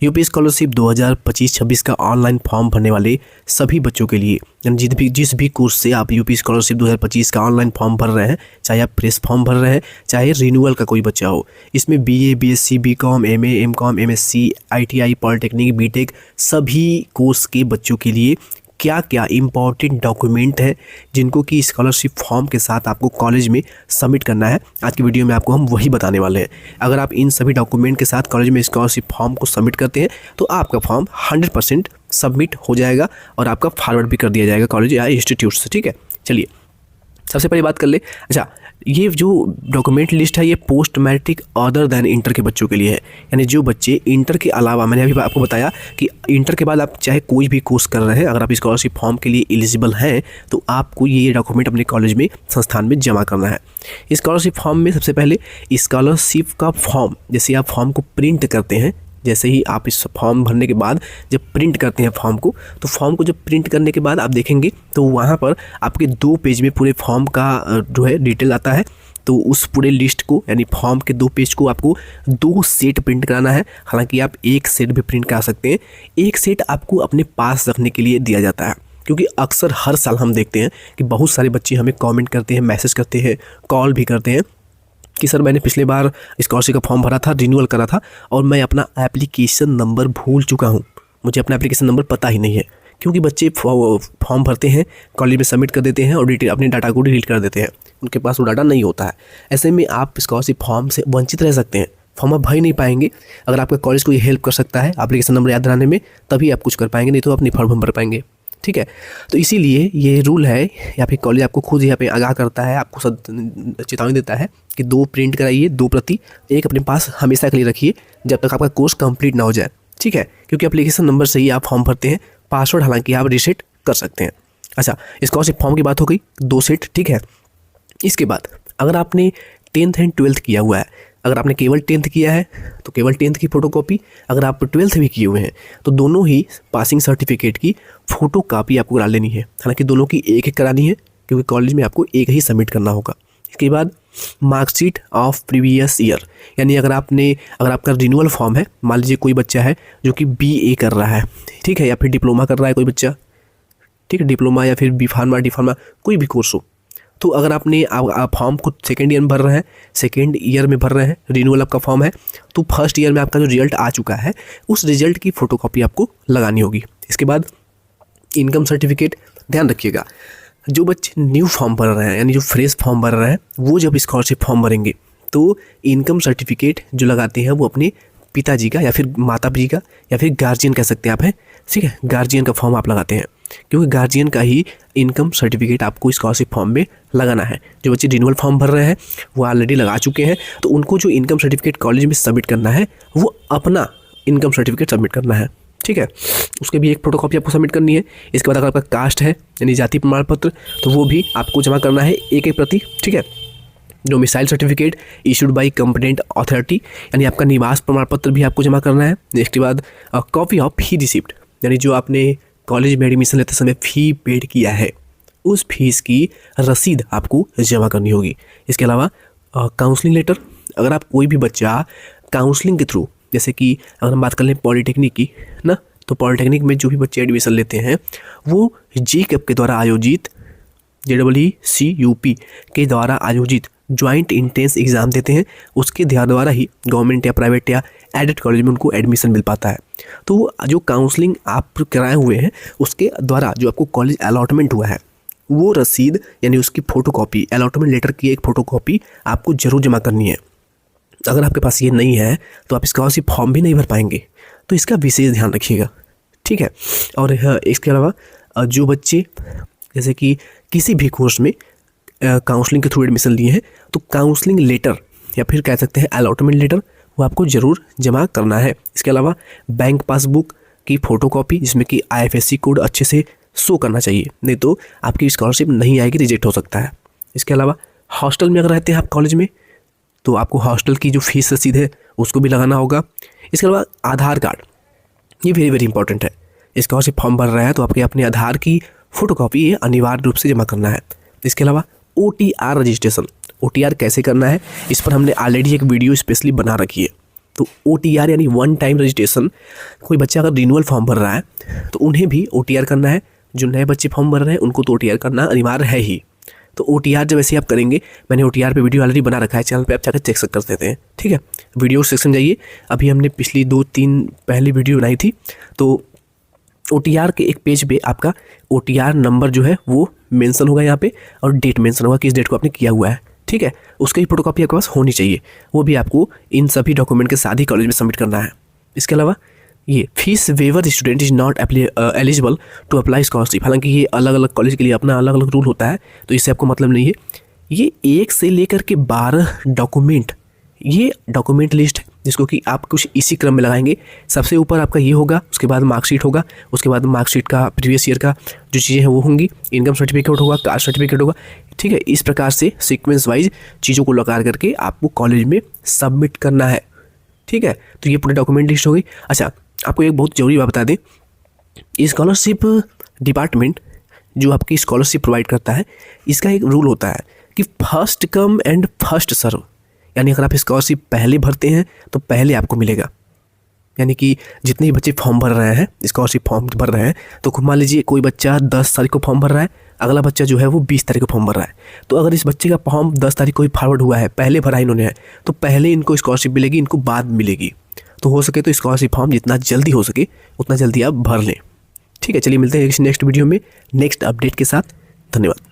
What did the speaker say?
UP scholarship 2025-26 का online form भरने वाले सभी बच्चों के लिए, यानी जिस भी कोर्स से आप यूपी स्कॉलरशिप 2025 का ऑनलाइन फॉर्म भर रहे हैं, चाहे आप फ्रेश फॉर्म भर रहे हैं, चाहे रिन्यूअल का कोई बच्चा हो, इसमें BA, BSc, BCom, MA, MCom, MSc, ITI, polytechnic, BTech सभी कोर्स के बच्चों के लिए क्या क्या इम्पॉर्टेंट डॉक्यूमेंट है जिनको कि स्कॉलरशिप फॉर्म के साथ आपको कॉलेज में सबमिट करना है। आज की वीडियो में आपको हम वही बताने वाले हैं। अगर आप इन सभी डॉक्यूमेंट के साथ कॉलेज में स्कॉलरशिप फॉर्म को सबमिट करते हैं तो आपका फॉर्म 100% सबमिट हो जाएगा और आपका फॉरवर्ड भी कर दिया जाएगा कॉलेज या इंस्टीट्यूट से। ठीक है, चलिए सबसे पहले बात कर ले। अच्छा, ये जो डॉक्यूमेंट लिस्ट है ये post matric other than inter के बच्चों के लिए है, यानी जो बच्चे इंटर के अलावा, मैंने अभी आपको बताया कि इंटर के बाद आप चाहे कोई भी कोर्स कर रहे हैं, अगर आप स्कॉलरशिप फॉर्म के लिए एलिजिबल हैं तो आपको ये डॉक्यूमेंट अपने कॉलेज में, संस्थान में जमा करना है। स्कॉलरशिप फॉर्म में सबसे पहले स्कॉलरशिप का फॉर्म, जैसे आप फॉर्म को प्रिंट करते हैं, जैसे ही आप इस फॉर्म भरने के बाद जब प्रिंट करते हैं फॉर्म को, तो फॉर्म को जब प्रिंट करने के बाद आप देखेंगे तो वहाँ पर आपके 2 पेज में पूरे फॉर्म का जो है डिटेल आता है। तो उस पूरे लिस्ट को, यानी फॉर्म के 2 पेज को आपको 2 सेट प्रिंट कराना है। हालांकि आप 1 सेट भी प्रिंट करा सकते हैं। 1 सेट आपको अपने पास रखने के लिए दिया जाता है, क्योंकि अक्सर हर साल हम देखते हैं कि बहुत सारे बच्चे हमें कमेंट करते हैं, मैसेज करते हैं, कॉल भी करते हैं कि सर मैंने पिछले बार स्कॉलरशिप का फॉर्म भरा था, रिन्यूअल करा था और मैं अपना एप्लीकेशन नंबर भूल चुका हूँ, मुझे अपना एप्लीकेशन नंबर पता ही नहीं है। क्योंकि बच्चे फॉर्म भरते हैं, कॉलेज में सबमिट कर देते हैं और अपने डाटा को डिलीट कर देते हैं, उनके पास वो डाटा नहीं होता है। ऐसे में आप स्कॉलरशिप फॉर्म से वंचित रह सकते हैं, फॉर्म आप भर ही नहीं पाएंगे। अगर आपका कॉलेज को ये हेल्प कर सकता है एप्लीकेशन नंबर याद कराने में, तभी आप कुछ कर पाएंगे, नहीं तो आप नहीं फॉर्म भर पाएंगे। ठीक है, तो इसीलिए ये रूल है, या फिर कॉलेज आपको खुद यहाँ पे आगाह करता है, आपको चेतावनी देता है कि 2 प्रिंट कराइए, 2 प्रति, 1 अपने पास हमेशा के लिए रखिए जब तक आपका कोर्स कंप्लीट ना हो जाए। ठीक है, क्योंकि एप्लीकेशन नंबर से ही आप फॉर्म भरते हैं, पासवर्ड हालांकि आप रीसेट कर सकते हैं। अच्छा, स्कॉलरशिप फॉर्म की बात हो गई, 2 सेट। ठीक है, इसके बाद अगर आपने 10th एंड 12th किया हुआ है, अगर आपने केवल 10th किया है तो केवल 10th की फ़ोटोकॉपी, अगर आप 12th भी किए हुए हैं तो दोनों ही पासिंग सर्टिफिकेट की फ़ोटोकॉपी आपको करा लेनी है। हालांकि दोनों की एक करानी है, क्योंकि कॉलेज में आपको एक ही सबमिट करना होगा। इसके बाद मार्कशीट ऑफ प्रीवियस ईयर, यानी अगर आपका रिन्यूअल फॉर्म है, मान लीजिए कोई बच्चा है जो कि BA कर रहा है, ठीक है, या फिर डिप्लोमा कर रहा है कोई बच्चा, ठीक है, डिप्लोमा या फिर B.Pharma, D.Pharma, कोई भी कोर्स हो, तो अगर आपने फॉर्म को 2nd ईयर में भर रहे हैं, 2nd ईयर में भर रहे हैं, रिन्यूअल आपका फॉर्म है, तो 1st ईयर में आपका जो रिजल्ट आ चुका है उस रिजल्ट की फ़ोटोकॉपी आपको लगानी होगी। इसके बाद इनकम सर्टिफिकेट, ध्यान रखिएगा, जो बच्चे न्यू फॉर्म भर रहे हैं, यानी जो फ्रेश फॉर्म भर रहे हैं, वो जब स्कॉलरशिप फॉर्म भरेंगे तो इनकम सर्टिफिकेट जो लगाते हैं वो अपने पिताजी का या फिर माता जी का या फिर गार्जियन कह सकते हैं आप, हैं, ठीक है, गार्जियन का फॉर्म आप लगाते हैं, क्योंकि गार्जियन का ही इनकम सर्टिफिकेट आपको स्कॉलरशिप फॉर्म में लगाना है। जो बच्चे रिन्यूअल फॉर्म भर रहे हैं वो ऑलरेडी लगा चुके हैं, तो उनको जो इनकम सर्टिफिकेट कॉलेज में सबमिट करना है वो अपना इनकम सर्टिफिकेट सबमिट करना है। ठीक है, उसके भी एक फ़ोटोकॉपी आपको सबमिट करनी है। इसके बाद अगर आपका कास्ट है, यानी जाति प्रमाण पत्र, तो वो भी आपको जमा करना है 1 प्रति। ठीक है, domicile certificate issued by competent authority, यानी आपका निवास प्रमाण पत्र भी आपको जमा करना है। इसके बाद कॉपी ऑफ फी रिसिप्ट, यानी जो आपने कॉलेज में एडमिशन लेते समय फ़ी पेड किया है उस फीस की रसीद आपको जमा करनी होगी। इसके अलावा काउंसलिंग लेटर, अगर आप कोई भी बच्चा काउंसलिंग के थ्रू, जैसे कि अगर हम बात कर लें पॉलिटेक्निक की ना, तो पॉलिटेक्निक में जो भी बच्चे एडमिशन लेते हैं वो JCUP के द्वारा आयोजित, JEECUP के द्वारा आयोजित ज्वाइंट इंट्रेंस एग्ज़ाम देते हैं, उसके द्वारा ही गवर्नमेंट या प्राइवेट या एडेड कॉलेज में उनको एडमिशन मिल पाता है। तो जो काउंसलिंग आप कराए हुए हैं उसके द्वारा जो आपको कॉलेज अलॉटमेंट हुआ है वो रसीद, यानी उसकी फ़ोटोकॉपी, अलॉटमेंट लेटर की एक फ़ोटोकॉपी आपको ज़रूर जमा करनी है। अगर आपके पास ये नहीं है तो आप स्कॉलरशिप फॉर्म भी नहीं भर पाएंगे, तो इसका विशेष ध्यान रखिएगा। ठीक है, और इसके अलावा जो बच्चे जैसे कि किसी भी कोर्स में काउंसलिंग के थ्रू एडमिशन लिए हैं तो काउंसलिंग लेटर या फिर कह सकते हैं अलॉटमेंट लेटर, वो आपको ज़रूर जमा करना है। इसके अलावा बैंक पासबुक की फ़ोटोकॉपी, जिसमें कि IFSC कोड अच्छे से शो करना चाहिए, नहीं तो आपकी स्कॉलरशिप नहीं आएगी, रिजेक्ट हो सकता है। इसके अलावा हॉस्टल में अगर रहते हैं आप कॉलेज में तो आपको हॉस्टल की जो फीस रसीद है उसको भी लगाना होगा। इसके अलावा आधार कार्ड, ये वेरी इंपॉर्टेंट है। स्कॉलरशिप फॉर्म भर रहा है तो आपके अपने आधार की फ़ोटोकॉपी ये अनिवार्य रूप से जमा करना है। इसके अलावा OTR रजिस्ट्रेशन, OTR कैसे करना है इस पर हमने ऑलरेडी एक वीडियो स्पेशली बना रखी है, तो OTR यानी वन टाइम रजिस्ट्रेशन, कोई बच्चा अगर रिन्यूअल फॉर्म भर रहा है तो उन्हें भी OTR करना है। जो नए बच्चे फॉर्म भर रहे हैं उनको तो OTR करना अनिवार्य है ही। तो OTR जब ऐसे आप करेंगे, मैंने OTR पे वीडियो ऑलरेडी बना रखा है चैनल पे, आप जाकर चेक कर सकते हैं। ठीक है, वीडियो सेक्शन जाइए, अभी हमने पिछली 2-3 पहली वीडियो बनाई थी। तो OTR के एक पेज पे आपका OTR नंबर जो है वो मेंशन होगा यहाँ पे, और डेट मेंशन होगा किस डेट को आपने किया हुआ है। ठीक है, उसकी फोटोकॉपी आपके पास होनी चाहिए, वो भी आपको इन सभी डॉक्यूमेंट के साथ ही कॉलेज में सबमिट करना है। इसके अलावा ये fees waiver student is not eligible to apply scholarship, हालांकि ये अलग अलग कॉलेज के लिए अपना अलग अलग रूल होता है, तो इससे आपको मतलब नहीं है। ये 1 से लेकर के 12 डॉक्यूमेंट, ये डॉक्यूमेंट लिस्ट है जिसको कि आप कुछ इसी क्रम में लगाएंगे। सबसे ऊपर आपका ये होगा, उसके बाद मार्कशीट होगा, उसके बाद मार्कशीट का प्रीवियस ईयर का जो चीज़ें हैं वो होंगी, इनकम सर्टिफिकेट होगा, कास्ट सर्टिफिकेट होगा। ठीक है, इस प्रकार से सीक्वेंस वाइज चीज़ों को लगा करके आपको कॉलेज में सबमिट करना है। ठीक है, तो ये पूरी डॉक्यूमेंट लिस्ट होगी। अच्छा, आपको एक बहुत जरूरी बात बता दें, स्कॉलरशिप डिपार्टमेंट जो आपकी स्कॉलरशिप प्रोवाइड करता है, इसका एक रूल होता है कि first come and first serve, यानी अगर आप स्कॉलरशिप पहले भरते हैं तो पहले आपको मिलेगा। यानी कि जितने भी बच्चे फॉर्म भर रहे हैं, स्कॉलरशिप फॉर्म भर रहे हैं, तो मान लीजिए कोई बच्चा 10 तारीख को फॉर्म भर रहा है, अगला बच्चा जो है वो 20 तारीख को फॉर्म भर रहा है। तो अगर इस बच्चे का फॉर्म 10 तारीख को ही फॉरवर्ड हुआ है, पहले भरा इन्होंने है, तो पहले इनको स्कॉलरशिप मिलेगी, इनको बाद मिलेगी। तो हो सके तो स्कॉलरशिप फॉर्म जितना जल्दी हो सके उतना जल्दी आप भर लें। ठीक है, चलिए मिलते हैं नेक्स्ट वीडियो में नेक्स्ट अपडेट के साथ। धन्यवाद।